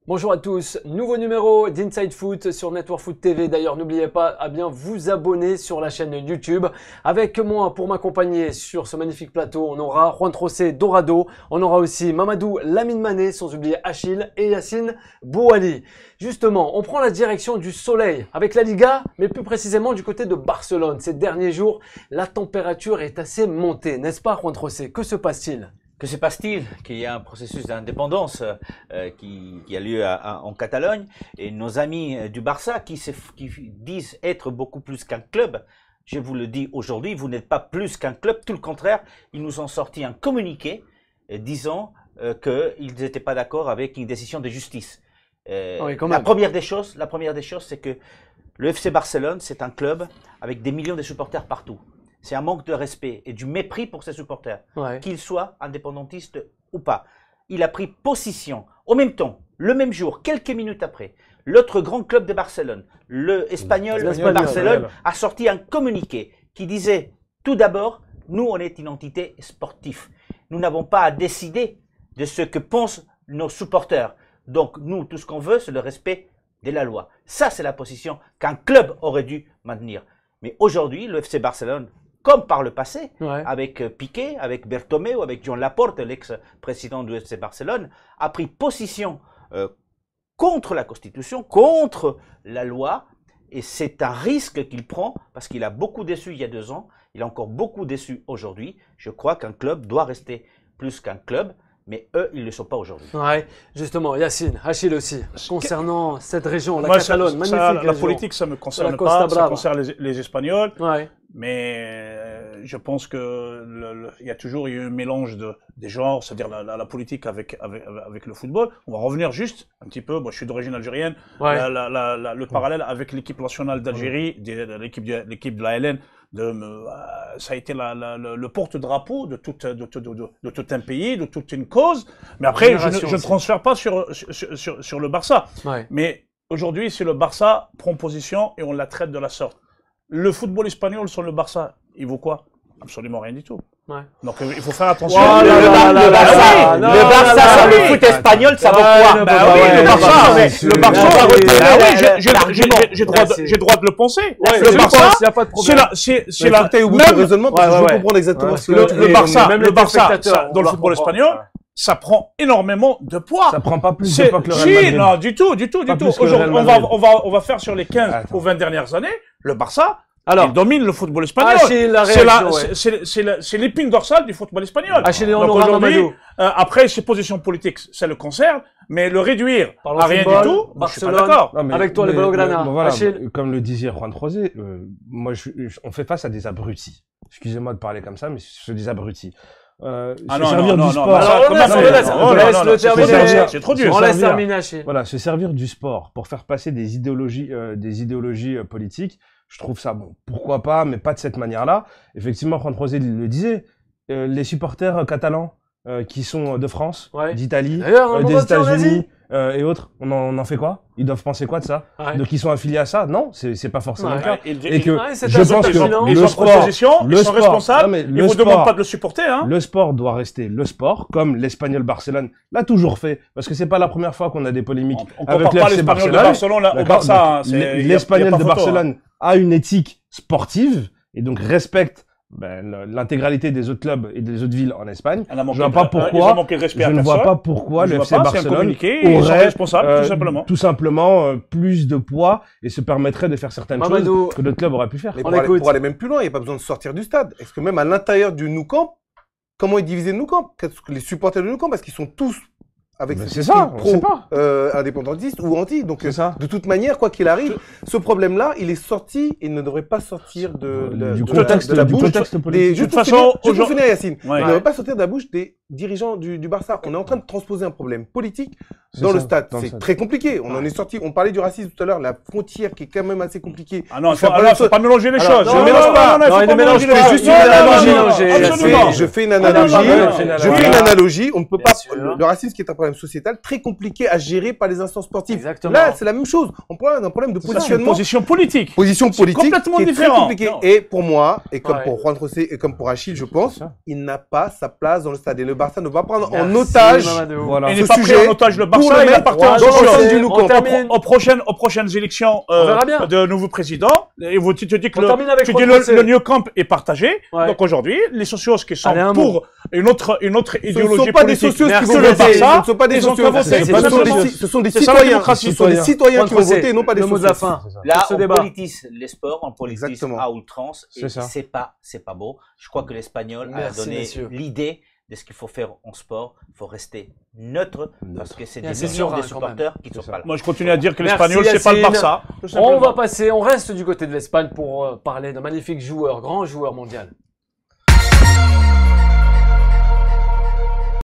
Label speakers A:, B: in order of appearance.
A: Bonjour à tous, nouveau numéro d'Inside Foot sur Network Foot TV. D'ailleurs, n'oubliez pas à bien vous abonner sur la chaîne YouTube. Avec moi, pour m'accompagner sur ce magnifique plateau, on aura Juan José Dorado, on aura aussi Mamadou Lamine Mané, sans oublier Achille et Yacine Bouali. Justement, on prend la direction du soleil avec la Liga, mais plus précisément du côté de Barcelone. Ces derniers jours, la température est assez montée, n'est-ce pas Juan José? Que se passe-t-il?
B: Que se passe-t-il? Qu'il y a un processus d'indépendance qui a lieu en Catalogne, et nos amis du Barça qui disent être beaucoup plus qu'un club, je vous le dis aujourd'hui, vous n'êtes pas plus qu'un club, tout le contraire, ils nous ont sorti un communiqué disant qu'ils n'étaient pas d'accord avec une décision de justice.
A: Oui,
B: la première des choses, c'est que le FC Barcelone, c'est un club avec des millions de supporters partout. C'est un manque de respect et du mépris pour ses supporters, qu'ils soient indépendantistes ou pas. Il a pris position. Au même temps, le même jour, quelques minutes après, l'autre grand club de Barcelone, le Espagnol de Barcelone, a sorti un communiqué qui disait, tout d'abord, nous, on est une entité sportive. Nous n'avons pas à décider de ce que pensent nos supporters. Donc, nous, tout ce qu'on veut, c'est le respect de la loi. Ça, c'est la position qu'un club aurait dû maintenir. Mais aujourd'hui, le FC Barcelone, comme par le passé, avec Piqué, avec Bertomeu, avec Joan Laporte, l'ex-président du FC Barcelone, a pris position contre la Constitution, contre la loi, et c'est un risque qu'il prend, parce qu'il a beaucoup déçu il y a 2 ans, il a encore beaucoup déçu aujourd'hui. Je crois qu'un club doit rester plus qu'un club, mais eux, ils ne le sont pas aujourd'hui.
A: Ouais, justement, Yacine, Achille aussi, concernant cette région, la Catalogne, magnifique
C: la politique, ça ne me concerne pas, ça concerne les Espagnols, mais je pense qu'il y a toujours eu un mélange des genres, c'est-à-dire la politique avec le football. On va revenir juste un petit peu, moi je suis d'origine algérienne, le parallèle avec l'équipe nationale d'Algérie, l'équipe de la LN, ça a été le porte-drapeau de tout un pays, de toute une cause. Mais après, je ne transfère pas sur le Barça. Mais aujourd'hui, si le Barça prend position et on la traite de la sorte, le football espagnol sur le Barça, il vaut quoi? Absolument rien du tout. Donc il faut faire attention.
B: Le Barça sur le foot espagnol, ça vaut quoi?
C: Le Barça, j'ai droit de le penser. Le Barça, c'est la taille au bout du raisonnement, parce que je comprends exactement ce que le Barça, dans le football espagnol, ça prend énormément de poids.
D: Ça prend pas plus de poids que le Real Madrid.
C: Non, du tout. Aujourd'hui, on va faire sur les 15 ou 20 dernières années, le Barça, il domine le football espagnol. C'est l'épine dorsale du football espagnol. Donc aujourd'hui, après, ses positions politiques, ça le concerne, mais le réduire à rien du tout, je suis pas d'accord.
A: Avec toi, les Blaugrana.
D: Voilà, comme le disait Juan José, moi, on fait face à des abrutis. Excusez-moi de parler comme ça, mais c'est des abrutis.
C: Servir du sport.
A: C'est trop dur. On laisse terminer.
D: Voilà, se servir du sport pour faire passer des idéologies politiques, je trouve ça bon. Pourquoi pas, mais pas de cette manière-là. Effectivement, Juan José le disait, les supporters catalans qui sont de France, d'Italie, des États-Unis et autres, on en fait quoi? Ils doivent penser quoi de ça? Donc ils sont affiliés à ça? Non, c'est pas forcément le cas. Et que je pense que
C: le sport, ils sont responsables, ils vous demandent pas de le supporter.
D: Le sport doit rester le sport, comme l'Espagnol Barcelone l'a toujours fait, parce que c'est pas la première fois qu'on a des polémiques avec l'FC Barcelone. L'Espagnol de Barcelone a une éthique sportive et donc respecte l'intégralité des autres clubs et des autres villes en Espagne. Je ne vois pas pourquoi le FC Barcelone aurait tout simplement plus de poids et se permettrait de faire certaines choses que d'autres clubs auraient pu faire.
E: Mais pour aller même plus loin, il n'y a pas besoin de sortir du stade. Est-ce que même à l'intérieur du Nou Camp, comment est divisé le Nou Camp? Les supporters du Nou Camp, parce qu'ils sont tous avec indépendantiste ou anti. Donc, de toute manière, quoi qu'il arrive, ce problème-là, il est sorti, il ne devrait pas sortir du contexte de la bouche. Juste pour finir, Yacine, il ne devrait pas sortir de la bouche des dirigeants du Barça. On est en train de transposer un problème politique dans le stade. C'est très compliqué. On en est sorti. On parlait du racisme tout à l'heure, la frontière qui est quand même assez compliquée.
C: Ah non, il faut pas mélanger les choses.
E: Je mélange pas. Non, il ne mélange pas. Juste une analogie. Je fais une analogie. On ne peut pas. Le racisme qui est un problème sociétal très compliqué à gérer par les instances sportives.
A: Exactement.
E: Là, c'est la même chose. On parle d'un problème de positionnement.
C: Position politique.
E: Position politique.
C: Complètement
E: qui est
C: différent.
E: très compliqué. Et pour moi, et comme pour Juan José et comme pour Achille, je pense, il n'a pas sa place dans le stade. Et le Barça ne va pas prendre en otage
C: ce sujet en otage le Barça. Barça, il appartient à
A: aux
C: prochaines élections de nouveau président. Et tu dis que le New Camp est partagé. Donc aujourd'hui, les socios qui sont pour une autre idéologie politique
E: que le Barça, ce ne sont pas des socios, ce sont des citoyens. Ce sont des citoyens qui vont voter, non pas des socios.
B: Là, on politise les sports, on politise à outrance. Et c'est pas beau. Je crois que l'Espagnol a donné l'idée de ce qu'il faut faire en sport. Il faut rester neutre parce que c'est des millions de supporters qui ne sont pas là.
C: Moi, je continue à dire que l'Espagnol, c'est pas le Barça.
A: On reste du côté de l'Espagne pour parler d'un magnifique joueur, grand joueur mondial.